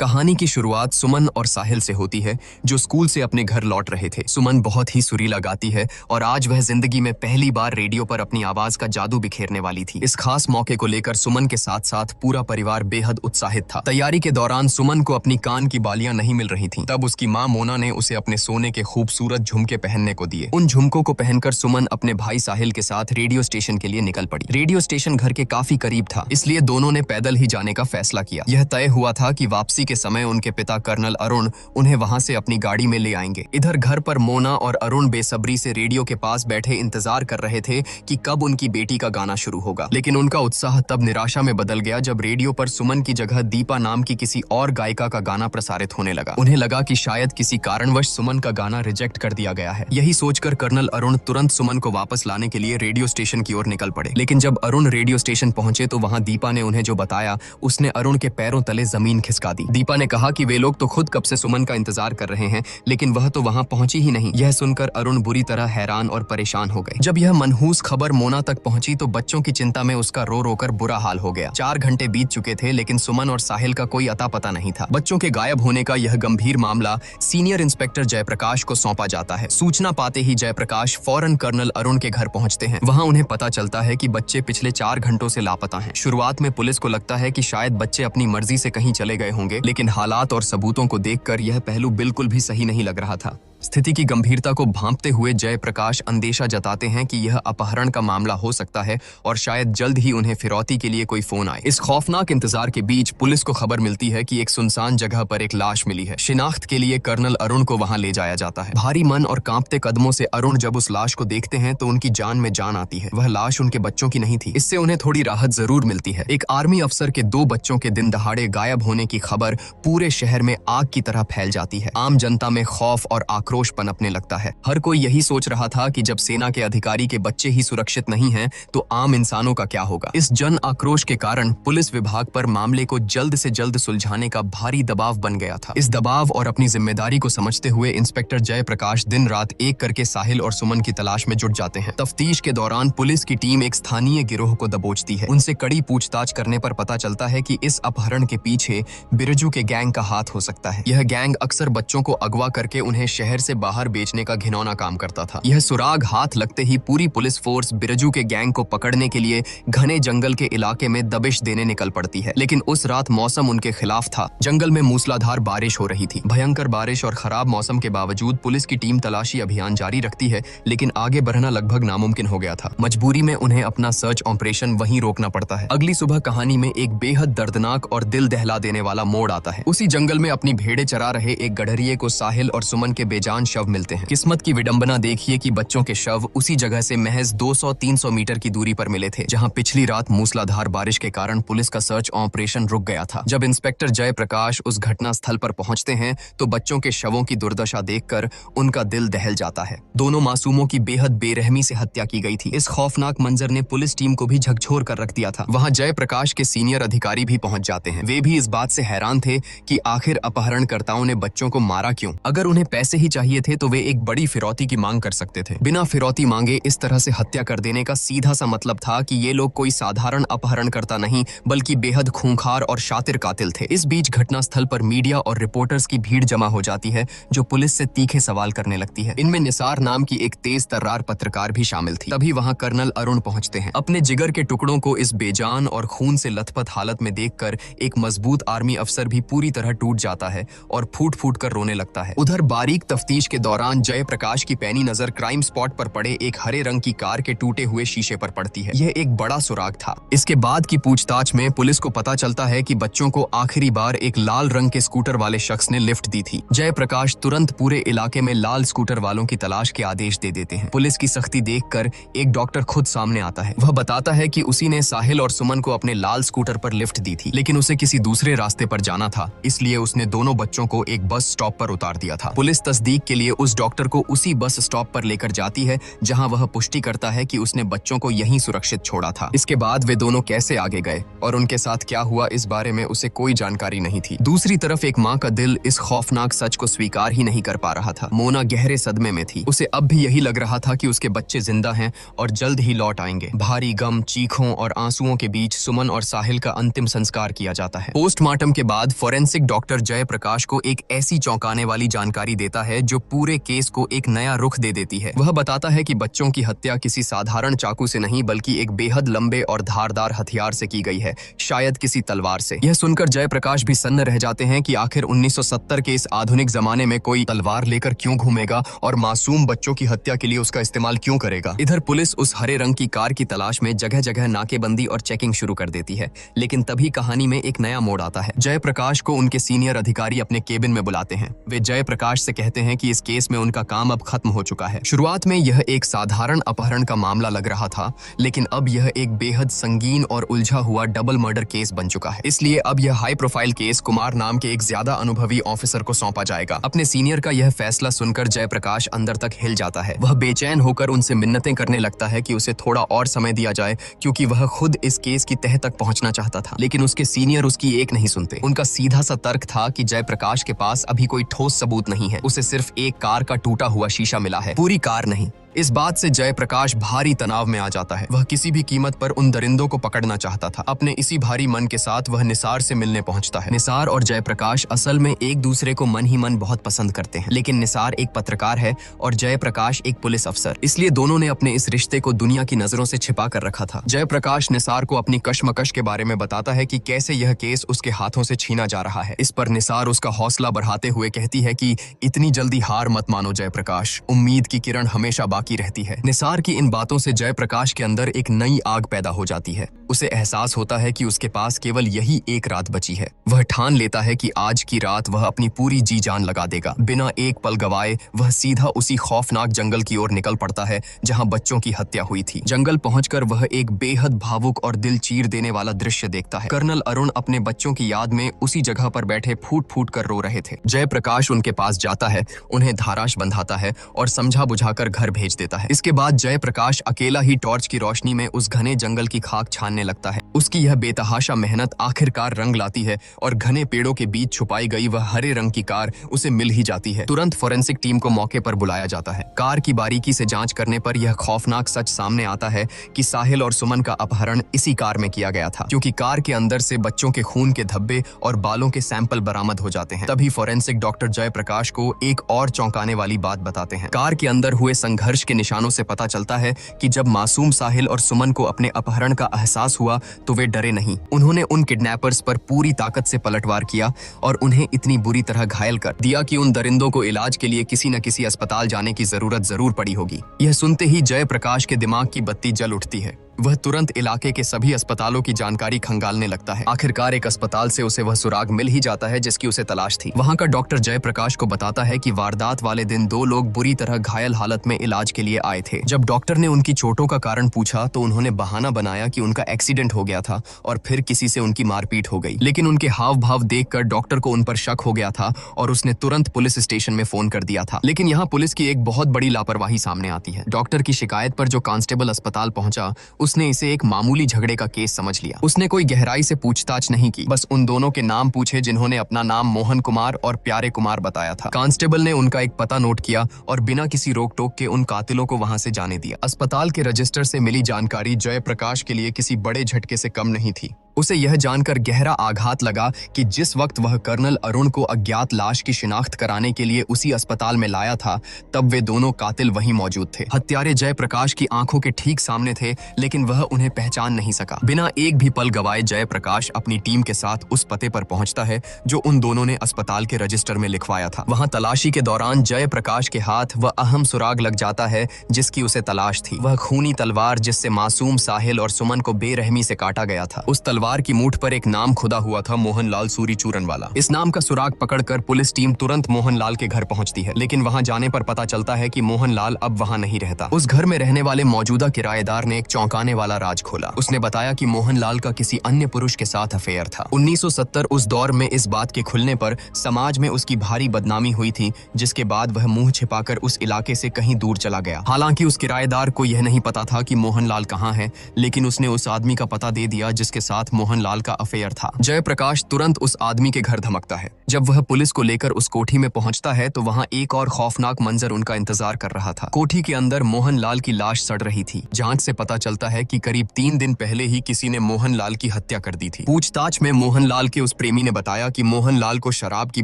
कहानी की शुरुआत सुमन और साहिल से होती है, जो स्कूल से अपने घर लौट रहे थे। सुमन बहुत ही सुरीला गाती है और आज वह जिंदगी में पहली बार रेडियो पर अपनी आवाज का जादू बिखेरने वाली थी। इस खास मौके को लेकर सुमन के साथ साथ पूरा परिवार बेहद उत्साहित था। तैयारी के दौरान सुमन को अपनी कान की बालियां नहीं मिल रही थीं। तब उसकी मां मोना ने उसे अपने सोने के खूबसूरत झुमके पहनने को दिए। उन झुमकों को पहनकर सुमन अपने भाई साहिल के साथ रेडियो स्टेशन के लिए निकल पड़ी। रेडियो स्टेशन घर के काफी करीब था, इसलिए दोनों ने पैदल ही जाने का फैसला किया। यह तय हुआ था कि वापसी के समय उनके पिता कर्नल अरुण उन्हें वहां से अपनी गाड़ी में ले आएंगे। इधर घर पर मोना और अरुण बेसब्री से रेडियो के पास बैठे इंतजार कर रहे थे कि कब उनकी बेटी का गाना शुरू होगा। लेकिन उनका उत्साह तब निराशा में बदल गया जब रेडियो पर सुमन की जगह दीपा नाम की किसी और गायिका का गाना प्रसारित होने लगा। उन्हें लगा कि शायद किसी कारणवश सुमन का गाना रिजेक्ट कर दिया गया है। यही सोचकर कर्नल अरुण तुरंत सुमन को वापस लाने के लिए रेडियो स्टेशन की ओर निकल पड़े। लेकिन जब अरुण रेडियो स्टेशन पहुंचे तो वहां दीपा ने उन्हें जो बताया उसने अरुण के पैरों तले जमीन खिसका दी। दीपा ने कहा कि वे लोग तो खुद कब से सुमन का इंतजार कर रहे हैं, लेकिन वह तो वहां पहुंची ही नहीं। यह सुनकर अरुण बुरी तरह हैरान और परेशान हो गए। जब यह मनहूस खबर मोना तक पहुंची तो बच्चों की चिंता में उसका रो रो कर बुरा हाल हो गया। 4 घंटे बीत चुके थे, लेकिन सुमन और साहिल का कोई अता पता नहीं था। बच्चों के गायब होने का यह गंभीर मामला सीनियर इंस्पेक्टर जयप्रकाश को सौंपा जाता है। सूचना पाते ही जयप्रकाश फौरन कर्नल अरुण के घर पहुंचते हैं। वहां उन्हें पता चलता है कि बच्चे पिछले 4 घंटों से लापता हैं। शुरुआत में पुलिस को लगता है कि शायद बच्चे अपनी मर्जी से कहीं चले गए होंगे, लेकिन हालात और सबूतों को देखकर यह पहलू बिल्कुल भी सही नहीं लग रहा था। स्थिति की गंभीरता को भांपते हुए जयप्रकाश अंदेशा जताते हैं कि यह अपहरण का मामला हो सकता है और शायद जल्द ही उन्हें फिरौती के लिए कोई फोन आए। इस खौफनाक इंतजार के बीच पुलिस को खबर मिलती है कि एक सुनसान जगह पर एक लाश मिली है। शिनाख्त के लिए कर्नल अरुण को वहां ले जाया जाता है। भारी मन और कांपते कदमों से अरुण जब उस लाश को देखते हैं तो उनकी जान में जान आती है। वह लाश उनके बच्चों की नहीं थी। इससे उन्हें थोड़ी राहत जरूर मिलती है। एक आर्मी अफसर के 2 बच्चों के दिन दहाड़े गायब होने की खबर पूरे शहर में आग की तरह फैल जाती है। आम जनता में खौफ और आक्रोश पनपने लगता है। हर कोई यही सोच रहा था कि जब सेना के अधिकारी के बच्चे ही सुरक्षित नहीं हैं, तो आम इंसानों का क्या होगा। इस जन आक्रोश के कारण पुलिस विभाग पर मामले को जल्द से जल्द सुलझाने का भारी दबाव बन गया था। इस दबाव और अपनी जिम्मेदारी को समझते हुए इंस्पेक्टर जयप्रकाश दिन रात एक करके साहिल और सुमन की तलाश में जुट जाते हैं। तफ्तीश के दौरान पुलिस की टीम एक स्थानीय गिरोह को दबोचती है। उनसे कड़ी पूछताछ करने पर पता चलता है कि इस अपहरण के पीछे बिरजू के गैंग का हाथ हो सकता है। यह गैंग अक्सर बच्चों को अगवा करके उन्हें शहर से बाहर बेचने का घिनौना काम करता था। यह सुराग हाथ लगते ही पूरी पुलिस फोर्स बिरजू के गैंग को पकड़ने के लिए घने जंगल के इलाके में दबिश देने निकल पड़ती है। लेकिन उस रात मौसम उनके खिलाफ था। जंगल में मूसलाधार बारिश हो रही थी। भयंकर बारिश और खराब मौसम के बावजूद पुलिस की टीम तलाशी अभियान जारी रखती है, लेकिन आगे बढ़ना लगभग नामुमकिन हो गया था। मजबूरी में उन्हें अपना सर्च ऑपरेशन वहीं रोकना पड़ता है। अगली सुबह कहानी में एक बेहद दर्दनाक और दिल दहला देने वाला मोड़ आता है। उसी जंगल में अपनी भेड़ें चरा रहे एक गडरिये को साहिल और सुमन के बेजान शव मिलते हैं। किस्मत की विडंबना देखिए कि बच्चों के शव उसी जगह से महज 200-300 मीटर की दूरी पर मिले थे, जहां पिछली रात मूसलाधार बारिश के कारण पुलिस का सर्च ऑपरेशन रुक गया था। जब इंस्पेक्टर जयप्रकाश उस घटना स्थल पर पहुंचते हैं तो बच्चों के शवों की दुर्दशा देखकर उनका दिल दहल जाता है। दोनों मासूमों की बेहद बेरहमी से हत्या की गई थी। इस खौफनाक मंजर ने पुलिस टीम को भी झकझोर कर रख दिया था। वहां जयप्रकाश के सीनियर अधिकारी भी पहुंच जाते हैं। वे भी इस बात से हैरान थे कि आखिर अपहरणकर्ताओं ने बच्चों को मारा क्यों। अगर उन्हें पैसे ही चाहिए थे तो वे एक बड़ी फिरौती की मांग कर सकते थे। बिना फिरौती मांगे इस तरह से हत्या कर देने का सीधा सा मतलब था कि ये लोग कोई साधारण अपहरणकर्ता नहीं, बल्कि बेहद खूंखार और शातिर कातिल थे। इस बीच घटनास्थल पर मीडिया और रिपोर्टर्स की भीड़ जमा हो जाती है, जो पुलिस से तीखे सवाल करने लगती है। इनमें निसार नाम की एक तेज तर्रार पत्रकार भी शामिल थी। तभी वहां कर्नल अरुण पहुंचते हैं। अपने जिगर के टुकड़ों को इस बेजान और खून से लथपथ हालत में देखकर एक मजबूत आर्मी अफसर भी पूरी तरह टूट जाता है और फूट फूट कर रोने लगता है। उधर बारीक तफ्तीश के दौरान जयप्रकाश की पैनी नजर क्राइम स्पॉट पर पड़े एक हरे रंग की कार के टूटे हुए शीशे पर पड़ती है। यह एक बड़ा सुराग था। इसके बाद की पूछताछ में पुलिस को पता चलता है कि बच्चों को आखिरी बार एक लाल रंग के स्कूटर वाले शख्स ने लिफ्ट दी थी। जयप्रकाश तुरंत पूरे इलाके में लाल स्कूटर वालों की तलाश के आदेश दे देते हैं। पुलिस की सख्ती देखकर एक डॉक्टर खुद सामने आता है। वह बताता है कि उसी ने साहिल और सुमन को अपने लाल स्कूटर पर लिफ्ट दी थी, लेकिन उसे किसी दूसरे रास्ते पर जाना था, इसलिए उसने दोनों बच्चों को एक बस स्टॉप पर उतार दिया था। पुलिस तस्दीक तस्दीक के लिए उस डॉक्टर को उसी बस स्टॉप पर लेकर जाती है जहां वह पुष्टि करता है कि उसने बच्चों को यहीं सुरक्षित छोड़ा था। इसके बाद वे दोनों कैसे आगे गए और उनके साथ क्या हुआ, इस बारे में उसे कोई जानकारी नहीं थी। दूसरी तरफ एक माँ का दिल इस खौफनाक सच को स्वीकार ही नहीं कर पा रहा था। मोना गहरे सदमे में थी। उसे अब भी यही लग रहा था कि उसके बच्चे जिंदा हैं और जल्द ही लौट आएंगे। भारी गम, चीखों और आंसुओं के बीच सुमन और साहिल का अंतिम संस्कार किया जाता है। पोस्टमार्टम के बाद फोरेंसिक डॉक्टर जयप्रकाश को एक ऐसी चौंकाने वाली जानकारी देता है जो पूरे केस को एक नया रुख दे देती है। वह बताता है कि बच्चों की हत्या किसी साधारण चाकू से नहीं बल्कि एक बेहद लंबे और धारदार हथियार से की गई है, शायद किसी तलवार से। यह सुनकर जयप्रकाश भी सन्न रह जाते हैं कि आखिर 1970 के इस आधुनिक जमाने में कोई तलवार लेकर क्यों घूमेगा और मासूम बच्चों की हत्या के लिए उसका इस्तेमाल क्यों करेगा। इधर पुलिस उस हरे रंग की कार की तलाश में जगह जगह नाकेबंदी और चेकिंग शुरू कर देती है, लेकिन तभी कहानी में एक नया मोड़ आता है। जयप्रकाश को उनके सीनियर अधिकारी अपने केबिन में बुलाते हैं। वे जयप्रकाश से कहते हैं कि इस केस में उनका काम अब खत्म हो चुका है। शुरुआत में यह एक साधारण अपहरण का मामला लग रहा था, लेकिन अब यह एक बेहद संगीन और उलझा हुआ डबल मर्डर केस बन चुका है। इसलिए अब यह हाई प्रोफाइल केस कुमार नाम के एक ज्यादा अनुभवी ऑफिसर को सौंपा जाएगा। अपने सीनियर का यह फैसला सुनकर जयप्रकाश अंदर तक हिल जाता है। वह बेचैन होकर उनसे मिन्नतें करने लगता है कि उसे थोड़ा और समय दिया जाए, क्योंकि वह खुद इस केस की तह तक पहुंचना चाहता था। लेकिन उसके सीनियर उसकी एक नहीं सुनते। उनका सीधा सा तर्क था कि जयप्रकाश के पास अभी कोई ठोस सबूत नहीं है, उसे सिर्फ एक कार का टूटा हुआ शीशा मिला है, पूरी कार नहीं। इस बात से जयप्रकाश भारी तनाव में आ जाता है। वह किसी भी कीमत पर उन दरिंदों को पकड़ना चाहता था। अपने इसी भारी मन के साथ वह निसार से मिलने पहुंचता है। निसार और जयप्रकाश असल में एक दूसरे को मन ही मन बहुत पसंद करते हैं, लेकिन निसार एक पत्रकार है और जयप्रकाश एक पुलिस अफसर, इसलिए दोनों ने अपने इस रिश्ते को दुनिया की नजरों से छिपा कर रखा था। जयप्रकाश निसार को अपनी कशमकश के बारे में बताता है कि कैसे यह केस उसके हाथों से छीना जा रहा है। इस पर निसार उसका हौसला बढ़ाते हुए कहती है कि इतनी जल्दी हार मत मानो जयप्रकाश, उम्मीद की किरण हमेशा बाकी रहती है। निसार की इन बातों से जयप्रकाश के अंदर एक नई आग पैदा हो जाती है। उसे एहसास होता है कि उसके पास केवल यही एक रात बची है। वह ठान लेता है कि आज की रात वह अपनी पूरी जी जान लगा देगा। बिना एक पल गवाए वह सीधा उसी खौफनाक जंगल की ओर निकल पड़ता है जहां बच्चों की हत्या हुई थी। जंगल पहुंचकर वह एक बेहद भावुक और दिल चीर देने वाला दृश्य देखता है। कर्नल अरुण अपने बच्चों की याद में उसी जगह पर बैठे फूट फूट कर रो रहे थे। जयप्रकाश उनके पास जाता है, उन्हें धाराश बंधाता है और समझा बुझाकर घर भेज देता है। इसके बाद जयप्रकाश अकेला ही टॉर्च की रोशनी में उस घने जंगल की खाक छानने लगता है। उसकी यह बेतहाशा मेहनत आखिरकार रंग लाती है और घने पेड़ों के बीच छुपाई गई वह हरे रंग की कार उसे मिल ही जाती है। तुरंत फोरेंसिक टीम को मौके पर बुलाया जाता है। कार की बारीकी से जांच करने पर यह खौफनाक सच सामने आता है कि साहिल और सुमन का अपहरण इसी कार में किया गया था, क्योंकि कार के अंदर से बच्चों के खून के धब्बे और बालों के सैंपल बरामद हो जाते हैं। तभी फोरेंसिक डॉक्टर जयप्रकाश को एक और चौंकाने वाली बात बताते हैं। कार के अंदर हुए संघर्ष के निशानों से पता चलता है कि जब मासूम साहिल और सुमन को अपने अपहरण का एहसास हुआ तो वे डरे नहीं। उन्होंने उन किडनैपर्स पर पूरी ताकत से पलटवार किया और उन्हें इतनी बुरी तरह घायल कर दिया कि उन दरिंदों को इलाज के लिए किसी न किसी अस्पताल जाने की जरूरत जरूर पड़ी होगी। यह सुनते ही जयप्रकाश के दिमाग की बत्ती जल उठती है। वह तुरंत इलाके के सभी अस्पतालों की जानकारी खंगालने लगता है। आखिरकार एक अस्पताल से उसे वह सुराग मिल ही जाता है जिसकी उसे तलाश थी। वहां का डॉक्टर जयप्रकाश को बताता है कि वारदात वाले दिन 2 लोग बुरी तरह घायल हालत में इलाज के लिए आए थे। जब डॉक्टर ने उनकी चोटों का कारण पूछा तो उन्होंने बहाना बनाया कि उनका एक्सीडेंट हो गया था और फिर किसी से उनकी मारपीट हो गई। लेकिन उनके हाव भाव देखकर डॉक्टर को उन पर शक हो गया था और उसने तुरंत पुलिस स्टेशन में फोन कर दिया था। लेकिन यहाँ पुलिस की एक बहुत बड़ी लापरवाही सामने आती है। डॉक्टर की शिकायत पर जो कांस्टेबल अस्पताल पहुंचा उसने इसे एक मामूली झगड़े का केस समझ लिया। उसने कोई गहराई से पूछताछ नहीं की, बस उन दोनों के नाम पूछे जिन्होंने अपना नाम मोहन कुमार और प्यारे कुमार बताया था। कांस्टेबल ने उनका एक पता नोट किया और बिना किसी रोक टोक के उन कातिलों को वहां से जाने दिया। अस्पताल के रजिस्टर से मिली जानकारी जयप्रकाश के लिए किसी बड़े झटके से कम नहीं थी। उसे यह जानकर गहरा आघात लगा कि जिस वक्त वह कर्नल अरुण को अज्ञात लाश की शिनाख्त कराने के लिए उसी अस्पताल में लाया था, तब वे दोनों कातिल वहीं मौजूद थे। हत्यारे जयप्रकाश की आंखों के ठीक सामने थे, लेकिन वह उन्हें पहचान नहीं सका। बिना एक भी पल गवाए जयप्रकाश अपनी टीम के साथ उस पते पर पहुंचता है जो उन दोनों ने अस्पताल के रजिस्टर में लिखवाया था। वहां तलाशी के दौरान जयप्रकाश के हाथ वह अहम सुराग लग जाता है जिसकी उसे तलाश थी। वह खूनी तलवार जिससे मासूम साहिल और सुमन को बेरहमी से काटा गया था। उस तलवार बार की मूठ पर एक नाम खुदा हुआ था, मोहनलाल सूरीचूरन वाला। इस नाम का सुराग पकड़कर पुलिस टीम तुरंत मोहनलाल के घर पहुंचती है, लेकिन वहां जाने पर पता चलता है कि मोहनलाल अब वहां नहीं रहता। उस घर में रहने वाले मौजूदा किराएदार ने एक चौंकाने वाला राज खोला। उसने बताया कि मोहनलाल का किसी अन्य पुरुष के साथ अफेयर था। 1970 उस दौर में इस बात के खुलने पर समाज में उसकी भारी बदनामी हुई थी, जिसके बाद वह मुंह छिपाकर उस इलाके से कहीं दूर चला गया। हालांकि उस किराएदार को यह नहीं पता था कि मोहनलाल कहां है, लेकिन उसने उस आदमी का पता दे दिया जिसके साथ मोहनलाल का अफेयर था। जयप्रकाश तुरंत उस आदमी के घर धमकता है। जब वह पुलिस को लेकर उस कोठी में पहुंचता है तो वहां एक और खौफनाक मंजर उनका इंतजार कर रहा था। कोठी के अंदर मोहनलाल की लाश सड़ रही थी। जांच से पता चलता है कि करीब 3 दिन पहले ही किसी ने मोहनलाल की हत्या कर दी थी। पूछताछ में मोहनलाल के उस प्रेमी ने बताया कि मोहनलाल को शराब की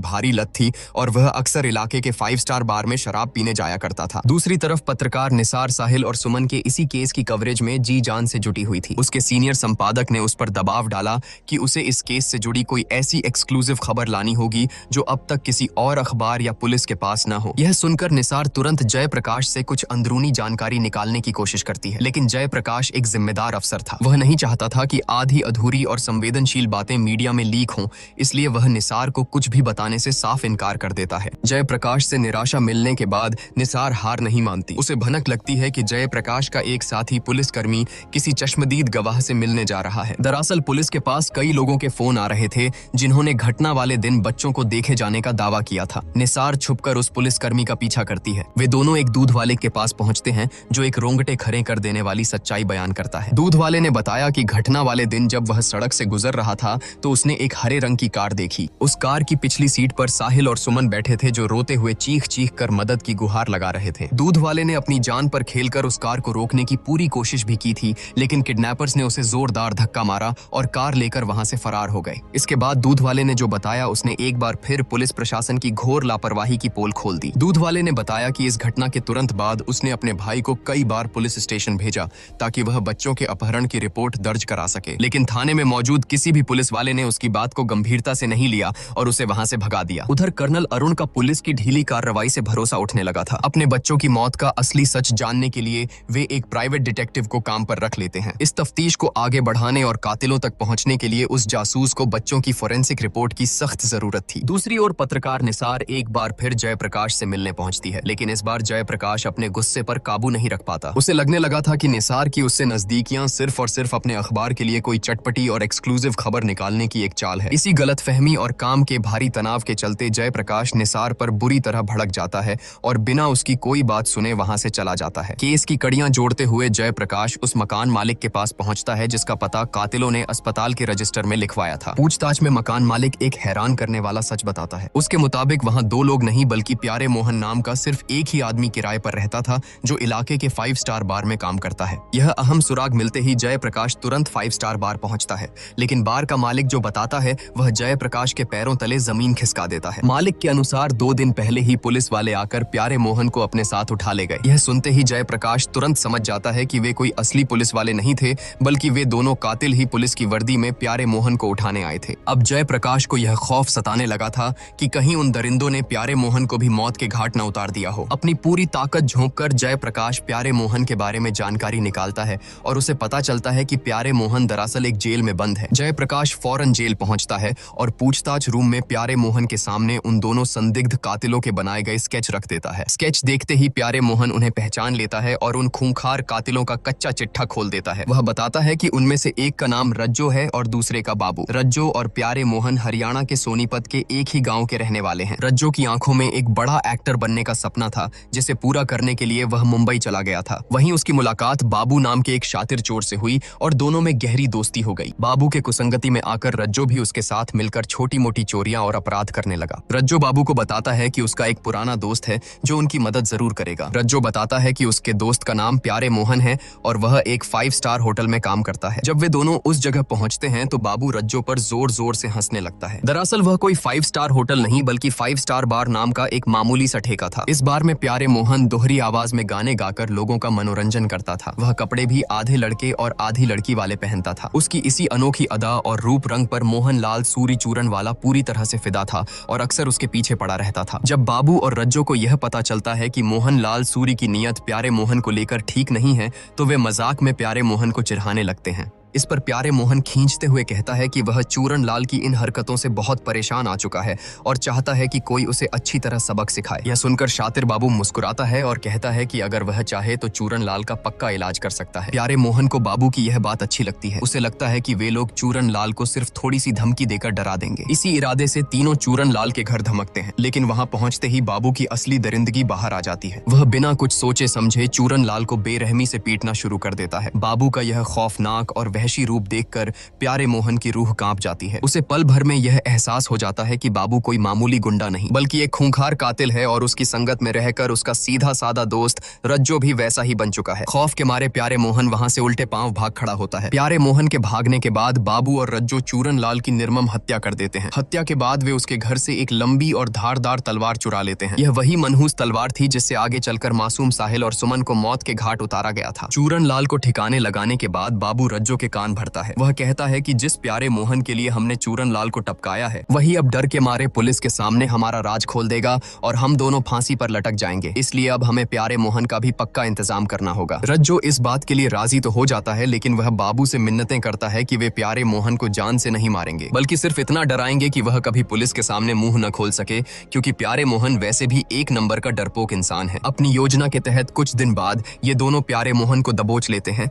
भारी लत थी और वह अक्सर इलाके के 5 स्टार बार में शराब पीने जाया करता था। दूसरी तरफ पत्रकार निसार, साहिल और सुमन के इसी केस की कवरेज में जी जान से जुटी हुई थी। उसके सीनियर संपादक ने उस पर दबाव डाला कि उसे इस केस से जुड़ी कोई ऐसी एक्सक्लूसिव खबर लानी होगी जो अब तक किसी और अखबार या पुलिस के पास न हो। यह सुनकर निसार तुरंत जयप्रकाश से कुछ अंदरूनी जानकारी निकालने की कोशिश करती है, लेकिन जयप्रकाश एक जिम्मेदार अफसर था। वह नहीं चाहता था कि आधी अधूरी और संवेदनशील बातें मीडिया में लीक हों, इसलिए वह निसार को कुछ भी बताने से साफ इनकार कर देता है। जयप्रकाश से निराशा मिलने के बाद निसार हार नहीं मानती। उसे भनक लगती है कि जयप्रकाश का एक साथी पुलिसकर्मी किसी चश्मदीद गवाह से मिलने जा रहा है। दरअसल पुलिस के पास कई लोगों के फोन आ रहे थे जिन्होंने घटना वाले दिन बच्चों को देखे जाने का दावा किया था। निसार छुपकर उस पुलिसकर्मी का पीछा करती है। वे दोनों एक दूध वाले के पास पहुंचते हैं जो एक रोंगटे खड़े कर देने वाली सच्चाई बयान करता है। दूध वाले ने बताया कि घटना वाले दिन जब वह सड़क से गुजर रहा था तो उसने एक हरे रंग की कार देखी। उस कार की पिछली सीट पर साहिल और सुमन बैठे थे जो रोते हुए चीख चीख कर मदद की गुहार लगा रहे थे। दूध वाले ने अपनी जान पर खेलकर उस कार को रोकने की पूरी कोशिश भी की थी, लेकिन किडनैपर्स ने उसे जोरदार धक्का मारा और कार लेकर वहां से फरार हो गए। इसके बाद दूध वाले ने जो बताया उसने एक बार फिर पुलिस प्रशासन की घोर लापरवाही की पोल खोल दी। दूध वाले ने बताया कि इस घटना के तुरंत बाद उसने अपने भाई को कई बार पुलिस स्टेशन भेजा ताकि वह बच्चों के अपहरण की रिपोर्ट दर्ज करा सके, लेकिन थाने में मौजूद किसी भी पुलिस वाले ने उसकी बात को गंभीरता से नहीं लिया और उसे वहां से भगा दिया। उधर कर्नल अरुण का पुलिस की ढीली कार्रवाई से भरोसा उठने लगा था। अपने बच्चों की मौत का असली सच जानने के लिए वे एक प्राइवेट डिटेक्टिव को काम पर रख लेते हैं। इस तफ्तीश को आगे बढ़ाने और कातिलों तक पहुंचने के लिए उस जासूस को बच्चों की फोरेंसिक रिपोर्ट की सख्त जरूरत थी। दूसरी ओर पत्रकार निसार एक बार फिर जयप्रकाश से मिलने पहुंचती है, लेकिन इस बार जयप्रकाश अपने गुस्से पर काबू नहीं रख पाता। उसे लगने लगा था कि निसार की उससे नजदीकियां सिर्फ और सिर्फ अपने अखबार के लिए कोई चटपटी और एक्सक्लूसिव खबर निकालने की एक चाल है। इसी गलतफहमी और काम के भारी तनाव के चलते जयप्रकाश निसार पर बुरी तरह भड़क जाता है और बिना उसकी कोई बात सुने वहां से चला जाता है। केस की कड़ियां जोड़ते हुए जयप्रकाश उस मकान मालिक के पास पहुंचता है जिसका पता कातिलों ने अस्पताल के रजिस्टर में लिखवाया था। पूछताछ में मकान मालिक एक हैरान करने वाला सच बताता है। उसके मुताबिक वहां 2 लोग नहीं बल्कि प्यारे मोहन नाम का सिर्फ एक ही आदमी किराए पर रहता था जो इलाके के 5 स्टार बार में काम करता है। यह अहम सुराग मिलते ही जयप्रकाश तुरंत 5 स्टार बार पहुंचता है, लेकिन बार का मालिक जो बताता है वह जयप्रकाश के पैरों तले जमीन खिसका देता है। मालिक के अनुसार 2 दिन पहले ही पुलिस वाले आकर प्यारे मोहन को अपने साथ उठा ले गए। यह सुनते ही जयप्रकाश तुरंत समझ जाता है कि वे कोई असली पुलिस वाले नहीं थे, बल्कि वे दोनों कातिल ही पुलिस की वर्दी में प्यारे मोहन को उठाने आए थे। अब जयप्रकाश को यह खौफ सताने लगा था कि कहीं उन दरिंदों ने प्यारे मोहन को भी मौत के घाट न उतार दिया हो। अपनी पूरी ताकत झोंककर जयप्रकाश प्यारे मोहन के बारे में जानकारी निकालता है और उसे पता चलता है कि प्यारे मोहन दरअसल एक जेल में बंद है। जयप्रकाश फौरन जेल पहुंचता है और पूछताछ रूम में प्यारे मोहन के सामने उन दोनों संदिग्ध कातिलों के बनाए गए स्केच रख देता है। स्केच देखते ही प्यारे मोहन उन्हें पहचान लेता है और उन खूंखार कातिलों का कच्चा चिट्ठा खोल देता है। वह बताता है कि उनमें से एक का नाम रज्जो है और दूसरे का बाबू। रज्जो और प्यारे मोहन हरियाणा के सोनीपत के एक ही गांव के रहने वाले हैं। रज्जो की आंखों में एक बड़ा एक्टर बनने का सपना था जिसे पूरा करने के लिए वह मुंबई चला गया था। वहीं उसकी मुलाकात बाबू नाम के एक शातिर चोर से हुई और दोनों में गहरी दोस्ती हो गई। बाबू के कुसंगति में आकर रज्जो भी उसके साथ मिलकर छोटी मोटी चोरियां और अपराध करने लगा। रज्जो बाबू को बताता है कि उसका एक पुराना दोस्त है जो उनकी मदद जरूर करेगा। रज्जो बताता है कि उसके दोस्त का नाम प्यारे मोहन है और वह एक 5 स्टार होटल में काम करता है। जब वे दोनों उस जगह पहुंचते हैं तो बाबू रज्जो पर जोर जोर से हंसने लगता है। दरअसल वह कोई 5 स्टार होटल नहीं बल्कि 5 स्टार बार नाम का एक मामूली सा ठेका था। इस बार में प्यारे मोहन दोहरी आवाज में गाने गाकर लोगों का मनोरंजन करता था। वह कपड़े भी आधे लड़के और आधी लड़की वाले पहनता था। उसकी इसी अनोखी अदा और रूप रंग पर मोहनलाल सूरीचूरन वाला पूरी तरह से फिदा था और अक्सर उसके पीछे पड़ा रहता था। जब बाबू और रज्जो को यह पता चलता है कि मोहनलाल सूरी की नीयत प्यारे मोहन को लेकर ठीक नहीं है तो वे मजाक में प्यारे मोहन को चिढ़ाने लगते हैं। इस पर प्यारे मोहन खींचते हुए कहता है कि वह चूरन लाल की इन हरकतों से बहुत परेशान आ चुका है और चाहता है कि कोई उसे अच्छी तरह सबक सिखाए। यह सुनकर शातिर बाबू मुस्कुराता है और कहता है कि अगर वह चाहे तो चूरन लाल का पक्का इलाज कर सकता है। प्यारे मोहन को बाबू की यह बात अच्छी लगती है। उसे लगता है कि वे लोग चूरन लाल को सिर्फ थोड़ी सी धमकी देकर डरा देंगे। इसी इरादे से तीनों चूरन लाल के घर धमकते हैं, लेकिन वहां पहुंचते ही बाबू की असली दरिंदगी बाहर आ जाती है। वह बिना कुछ सोचे समझे चूरन लाल को बेरहमी से पीटना शुरू कर देता है। बाबू का यह खौफनाक और वहशी रूप देखकर प्यारे मोहन की रूह कांप जाती है। उसे पल भर में यह एहसास हो जाता है कि बाबू कोई मामूली गुंडा नहीं बल्कि एक खूंखार कातिल है और उसकी संगत में रहकर उसका सीधा सादा दोस्त रज्जो भी वैसा ही बन चुका है। खौफ के मारे प्यारे मोहन वहां से उल्टे पांव भाग खड़ा होता है। प्यारे मोहन के भागने के बाद बाबू और रज्जो चूरन लाल की निर्मम हत्या कर देते हैं। हत्या के बाद वे उसके घर से एक लंबी और धारदार तलवार चुरा लेते हैं। यह वही मनहूस तलवार थी जिससे आगे चलकर मासूम साहिल और सुमन को मौत के घाट उतारा गया था। चूरन लाल को ठिकाने लगाने के बाद बाबू रज्जो के कान भरता है। वह कहता है कि जिस प्यारे मोहन के लिए हमने चूरन लाल को टपकाया है वही अब डर के मारे पुलिस के सामने हमारा राज खोल देगा और हम दोनों फांसी पर लटक जाएंगे। इसलिए अब हमें प्यारे मोहन का भी पक्का इंतजाम करना होगा। रज्जो इस बात के लिए राजी तो हो जाता है, लेकिन वह बाबू से मिन्नतें करता है कि वे प्यारे मोहन को जान से नहीं मारेंगे बल्कि सिर्फ इतना डराएंगे कि वह कभी पुलिस के सामने मुंह न खोल सके, क्योंकि प्यारे मोहन वैसे भी एक नंबर का डरपोक इंसान है। अपनी योजना के तहत कुछ दिन बाद ये दोनों प्यारे मोहन को दबोच लेते हैं।